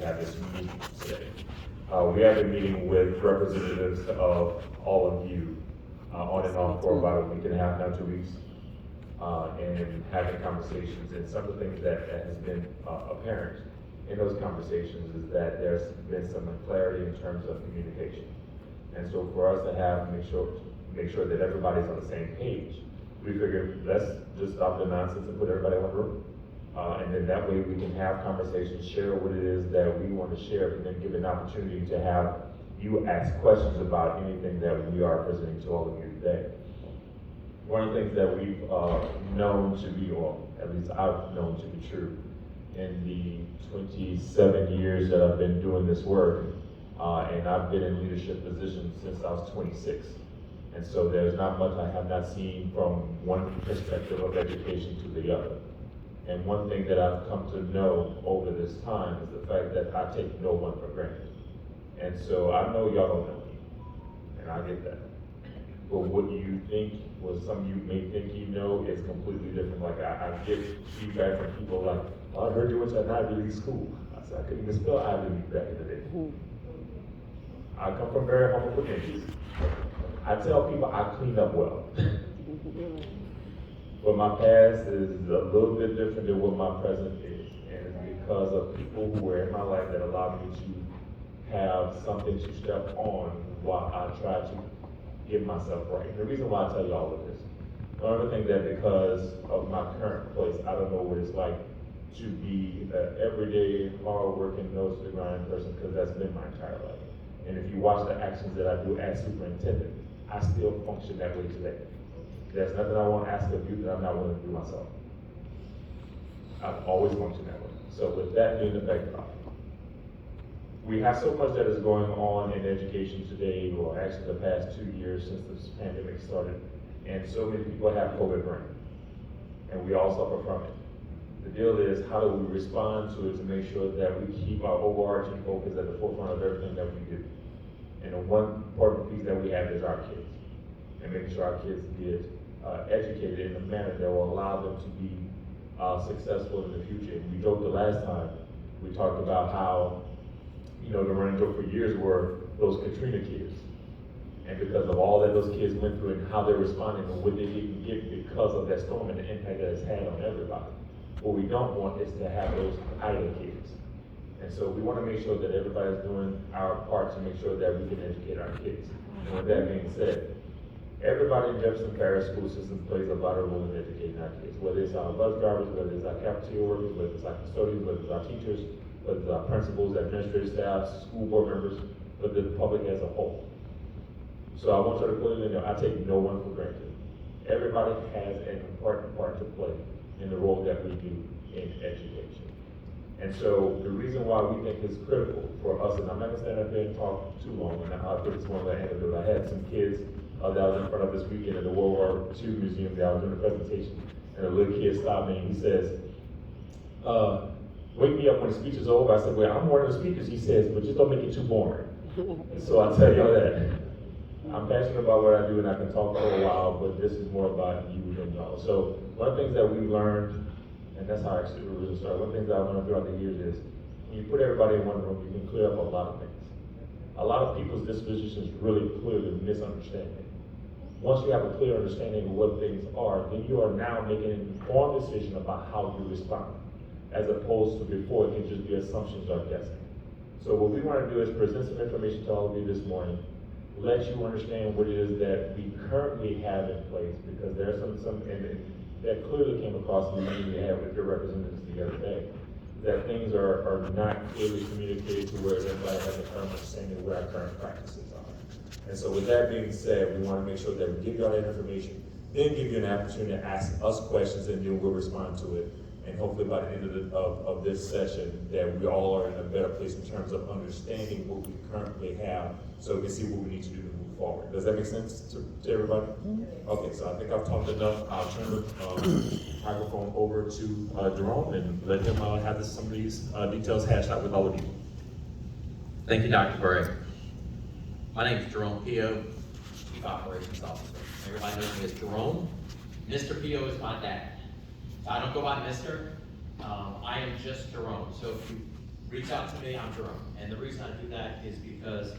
have this meeting today. We have been meeting with representatives of all of you on and off for about a week and a half, now 2 weeks, and having conversations. And some of the things that has been apparent in those conversations is that there's been some clarity in terms of communication. And so for us to make sure that everybody's on the same page, we figured let's just stop the nonsense and put everybody in one room. And then that way we can have conversations, share what it is that we want to share, and then give an opportunity to have you ask questions about anything that we are presenting to all of you today. One of the things that we've known to be, or at least I've known to be true, in the 27 years that I've been doing this work, and I've been in leadership positions since I was 26. And so there's not much I have not seen from one perspective of education to the other. And one thing that I've come to know over this time is the fact that I take no one for granted. And so I know y'all don't know me, and I get that. But what you think, what some of you may think you know, is completely different. Like I get feedback from people like, oh, I heard you went to an Ivy League school. I said, I couldn't even spell Ivy League back in the day. I come from very humble beginnings. I tell people I clean up well. But my past is a little bit different than what my present is. And it's because of people who were in my life that allowed me to have something to step on while I try to get myself right. And the reason why I tell you all of this, another thing that because of my current place, I don't know what it's like to be an everyday, hard-working, nose-to-the-grind person, because that's been my entire life. And if you watch the actions that I do as superintendent, I still function that way today. There's nothing I want to ask of you that I'm not willing to do myself. I've always functioned that way. So with that being the backdrop, we have so much that is going on in education today, or actually the past 2 years since this pandemic started, and so many people have COVID brain, and we all suffer from it. The deal is, how do we respond to it to make sure that we keep our overarching focus at the forefront of everything that we do? And the one important piece that we have is our kids, and making sure our kids get educated in a manner that will allow them to be successful in the future. And we joked the last time, we talked about how, you know, the running joke for years were those Katrina kids. And because of all that those kids went through and how they're responding and what they didn't get because of that storm and the impact that it's had on everybody. What we don't want is to have those idle kids. And so we want to make sure that everybody's doing our part to make sure that we can educate our kids. And with that being said, everybody in Jefferson Parish school system plays a vital role in educating our kids, whether it's our bus drivers, whether it's our cafeteria workers, whether it's our custodians, whether it's our teachers, whether it's our principals, administrative staff, school board members, but the public as a whole. So I want you to clearly know, I take no one for granted. Everybody has an important part to play in the role that we do in education. And so the reason why we think it's critical for us, and I'm not gonna stand up here and talk too long, and I put this one that I had to do. I had some kids that I was in front of this weekend at the World War II Museum that I was doing a presentation, and a little kid stopped me and he says, wake me up when the speech is over. I said, well, I'm one of the speakers, he says, but just don't make it too boring. And so I tell y'all that I'm passionate about what I do and I can talk for a while, but this is more about you than y'all. So one of the things that we learned, and that's how actually we really started, one of the things that I've learned throughout the years is, when you put everybody in one room, you can clear up a lot of things. A lot of people's dispositions really clearly misunderstanding. Once you have a clear understanding of what things are, then you are now making an informed decision about how you respond, as opposed to before it can just be assumptions or guessing. So what we want to do is present some information to all of you this morning, let you understand what it is that we currently have in place, because there are some and that clearly came across in the meeting we had with your representatives the other day, that things are not clearly communicated to where everybody has a firm understanding of what our current practices are. And so with that being said, we want to make sure that we give you all that information, then give you an opportunity to ask us questions, and then we'll respond to it. And hopefully by the end of this session, that we all are in a better place in terms of understanding what we currently have, so we can see what we need to do to move forward. Does that make sense to everybody? Okay, so I think I've talked enough. I'll turn the microphone over to Jerome and let him have some of these details hashed out with all of you. Thank you, Dr. Bray. My name is Jerome Pio, Chief Operations Officer. Everybody knows me as Jerome. Mr. Pio is my dad. I don't go by Mr. I am just Jerome. So if you reach out to me, I'm Jerome. And the reason I do that is because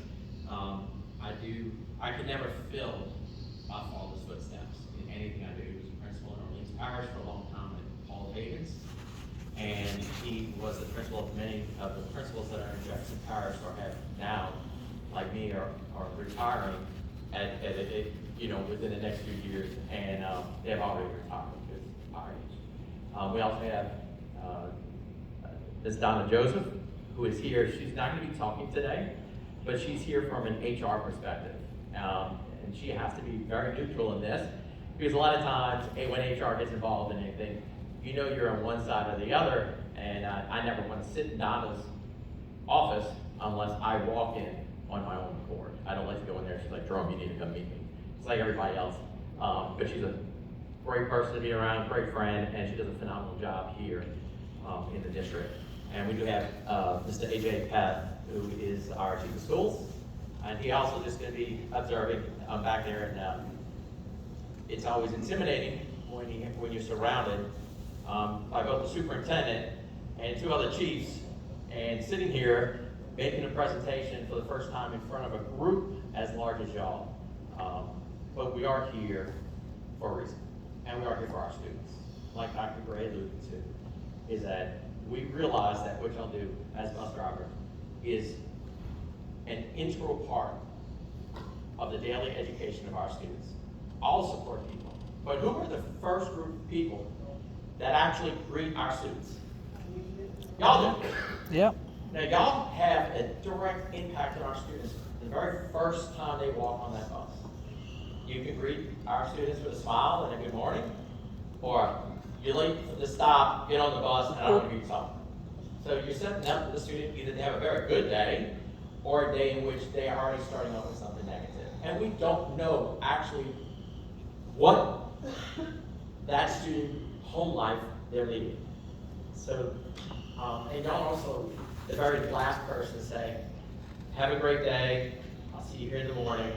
I could never fill my father's footsteps in anything I do. He was a principal in Orleans Parish for a long time at Paul Havens. And he was the principal of many of the principals that are in Jefferson Parish or have now, like me, are retiring within the next few years, and they've already retired because of our age. We also have Ms. Donna Joseph, who is here. She's not going to be talking today, but she's here from an HR perspective. And she has to be very neutral in this, because a lot of times when HR gets involved in anything, you're on one side or the other, and I never want to sit in Donna's office unless I walk in on my own accord. I don't like to go in there. She's like, Jerome, you need to come meet me. It's like everybody else. But she's a great person to be around, great friend, and she does a phenomenal job here in the district. And we do have Mr. AJ Peth, who is our chief of schools, and he also just going to be observing back there. And it's always intimidating when you're surrounded by both the superintendent and two other chiefs, and sitting here making a presentation for the first time in front of a group as large as y'all. But we are here for a reason, and we are here for our students. Like Dr. Gray alluded to, is that we realize that what y'all do as bus drivers is an integral part of the daily education of our students. All support people. But who are the first group of people that actually greet our students? Y'all do. Yep. Now, y'all have a direct impact on our students the very first time they walk on that bus. You can greet our students with a smile and a good morning, or you're late for the stop, get on the bus, and I want to give you something. So you're setting up for the student either to have a very good day, or a day in which they are already starting off with something negative. And we don't know actually what that student home life they're leading. So, and y'all also, the very last person to say, have a great day, I'll see you here in the morning,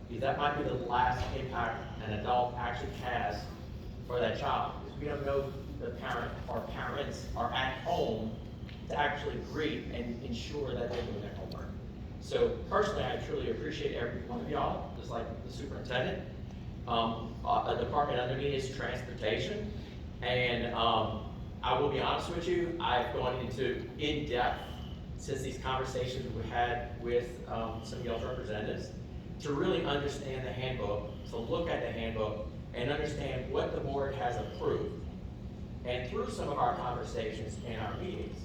because that might be the last impact an adult actually has for that child. Because we don't know the parent or parents are at home to actually greet and ensure that they're doing their homework. So personally, I truly appreciate every one of y'all, just like the superintendent. A department under me is transportation, and I will be honest with you, I've gone into in-depth since these conversations we had with some of y'all's representatives to really understand the handbook, to look at the handbook and understand what the board has approved. And through some of our conversations and our meetings,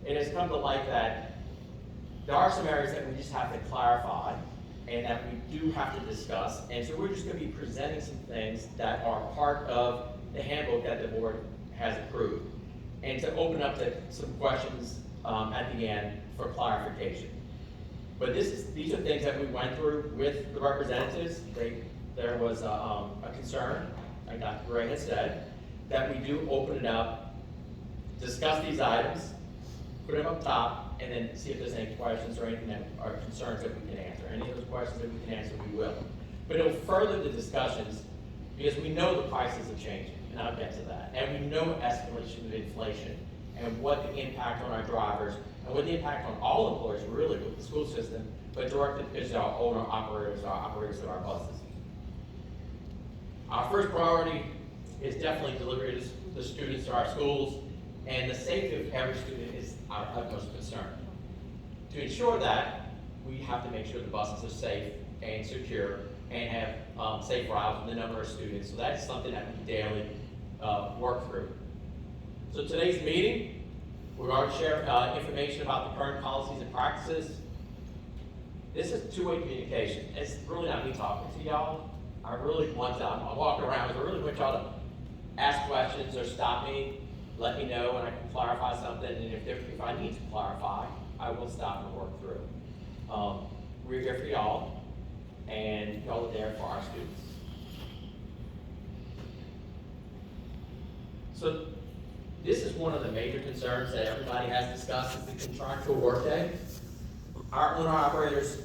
it has come to light that there are some areas that we just have to clarify and that we do have to discuss. And so we're just going to be presenting some things that are part of the handbook that the board has approved, and to open up to some questions at the end for clarification. But these are things that we went through with the representatives. There was a concern, like Dr. Gray has said, that we do open it up, discuss these items, put them up top, and then see if there's any questions or anything that are concerns that we can answer. Any of those questions that we can answer, we will. But it'll further the discussions because we know the prices are changing, and I'll get to that. And we know escalation of inflation and what the impact on our drivers and what the impact on all employers really with the school system, but directly because our owner operators, our operators of our buses. Our first priority is definitely delivery to the students to our schools, and the safety of every student is our utmost concern. To ensure that, we have to make sure the buses are safe and secure and have safe routes with the number of students. So that's something that we daily work through. So today's meeting, we're going to share information about the current policies and practices. This is two-way communication. It's really not me talking to y'all. I really want to, I'm walking around, I really want y'all to ask questions or stop me, let me know, and I can clarify something. And if I need to clarify, I will stop and work through. We're here for y'all, and y'all are there for our students. So this is one of the major concerns that everybody has discussed is the contractual workday. Our owner-operators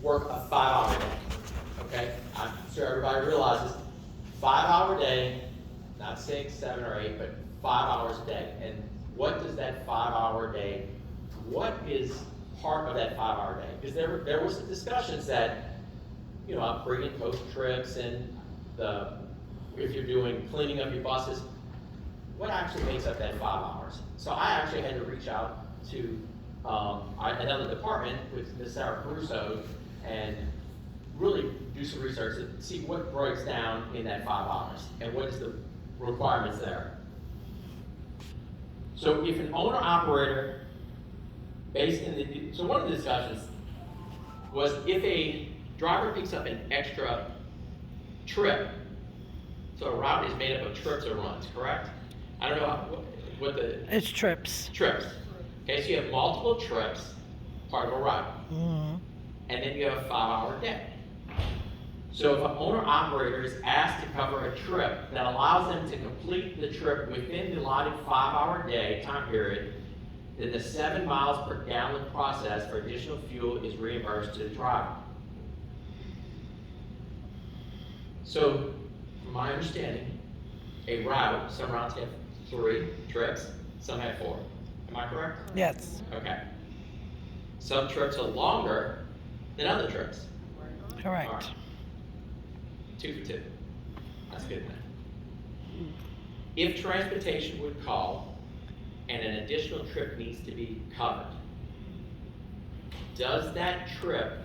work a 5-hour day, okay? I'm sure everybody realizes 5-hour day, not 6, 7, or 8, but 5 hours a day. And what does that 5-hour day what is part of that 5-hour day? Because there were some discussions that, you know, I'm bringing coach trips and if you're doing cleaning of your buses, what actually makes up that 5 hours? So I actually had to reach out to another department with Ms. Sarah Caruso and really do some research to see what breaks down in that 5 hours and what is the requirements there. So if an owner operator so one of the discussions was if a driver picks up an extra trip, so a route is made up of trips or runs, correct? I don't know what the... It's trips. Trips. Okay, so you have multiple trips, part of a route. Mm-hmm. And then you have a 5-hour day. So if an owner-operator is asked to cover a trip that allows them to complete the trip within the allotted 5-hour day time period, then the 7 miles per gallon process for additional fuel is reimbursed to the driver. So, from my understanding, a route, some routes have 3 trips, some have 4. Am I correct? Yes. Okay. Some trips are longer than other trips. Correct. All right. 2 for 2. That's good enough. If transportation would call and an additional trip needs to be covered, does that trip